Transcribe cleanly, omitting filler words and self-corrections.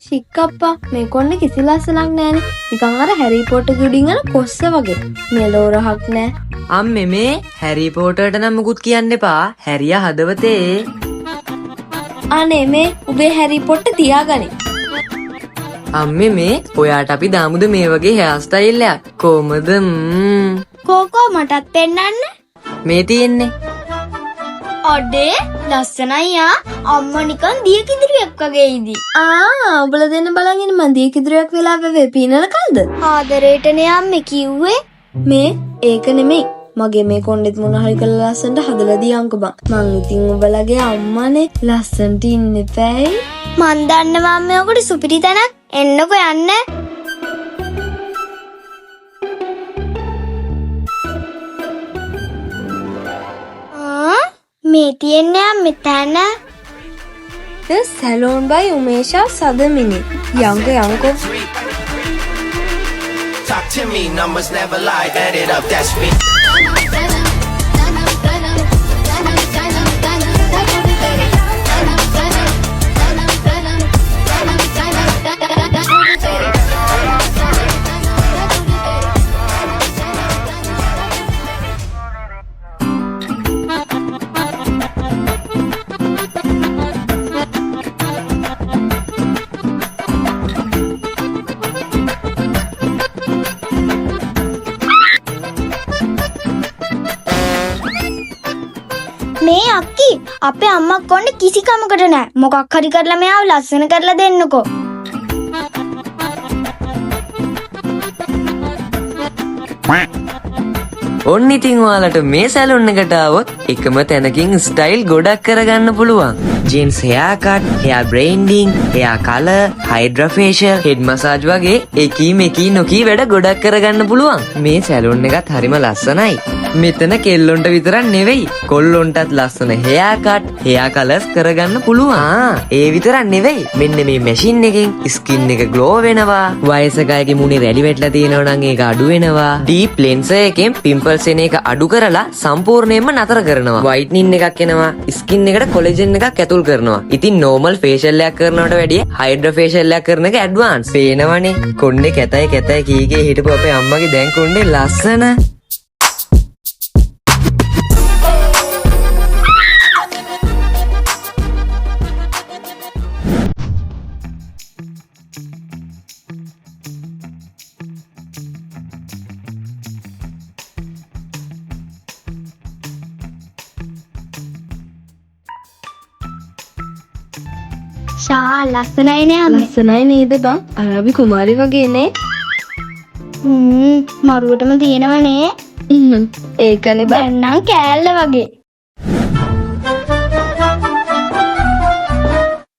ශික්කප්පා මේ කොන්න කිසි ලස්සනක් නෑනේ. නිකන් අර හැරි පොටර් ගුඩින් යන කොස්ස වගේ. මෙලෝ රහක් නෑ. අම්මේ මේ හැරි පොටර්ට නම් මුකුත් කියන්න එපා. හැරියා හදවතේ. අනේ මේ උබේ හැරි පොට්ට තියාගනි. අම්මේ මේ ඔයාට අපි දාමුද මේ වගේ හෙයාර් ස්ටයිල් එකක්? කොහමද? කෝකෝ මටත් පෙන්නන්න. මේ තියෙන්නේ. අඩේ ලස්සනයි යා. අම්මා නිකන් දිය කිදිරියක් වගේ ඉදි. ඔබලා දෙන්න බලන් ඉන්න මං දිය කිදිරියක් වෙලා වෙවේ පීනන කල්ද? ආදරේටනේ අම්මේ කිව්වේ. මේ ඒක නෙමෙයි. මගේ මේ කොණ්ඩෙත් මොන හරි කරලා ලස්සනට හදලා දියන්කෝ බං. මං ඉතින් ඔබලගේ අම්මානේ ලස්සනට ඉන්න එපායි. මං දන්නවා අම්මේ ඔකට සුපිරි තැනක්. එන්නකෝ යන්න. මේ තියන්නේ අම්මේ තැන. The salon by Umesha Sadamini. Yanko. Talk to me, numbers never lie, add it up, that's me. මේ අක්කි අපේ අම්මා කොණ්ඩේ කිසි කමකට නෑ. මොකක් හරි කරලා මෙයාව ලස්සන කරලා දෙන්නකෝ. ඔන්න ඉතින් ඔයාලට මේ සැලොන් එකට આવොත් එකම තැනකින් ස්ටයිල් ගොඩක් කරගන්න පුළුවන්. ජීන්ස් හෙයාර් කට්, හෙයාර් බ්‍රේන්ඩින්, hair colour, hydra facial, head massage වගේ එකී මෙකී නොකී වැඩ ගොඩක් කරගන්න පුළුවන්. මේ සැලොන් එකත් හරිම ලස්සනයි. මෙතන කෙල්ලොන්ට විතරක් නෙවෙයි කොල්ලොන්ටත් ලස්සන හෙයාර් කට්, හෙයාර් කලර්ස් කරගන්න පුළුවන්. ඒ විතරක් නෙවෙයි මෙන්න මේ මැෂින් එකෙන් ස්කින් එක ග්ලෝ වෙනවා. වයසක අයගේ මුණේ රැලි වැටලා තියෙනවා නම් ඒක අඩු වෙනවා. ඩීප් ලෙන්සර් එකෙන් පිම්පල්ස් එන එක අඩු කරලා සම්පූර්ණයෙන්ම නතර කරනවා. වයිට්නින් එකක් එනවා. ස්කින් එකට කොලෙජන් එකක් ඇතුල් කරනවා. ඉතින් නෝමල් ෆේෂියල් එකක් කරනවට වැඩිය හයිඩ්‍රා ෆේෂියල් එකක් කරන එක ඇඩ්වාන්ස්. පේනවනේ කොණ්ඩේ කැතයි කීගේ හිටපු අපේ අම්මගේ දැන් කොණ්ඩේ ලස්සන. ෂා ලස්සනයි නේ අම්මේ. ලස්සනයි නේද බං? අරාබි කුමාරි වගේ නේ. මරුවටම තියෙනවනේ. ඒකනේ බං නම් කෑල්ල වගේ.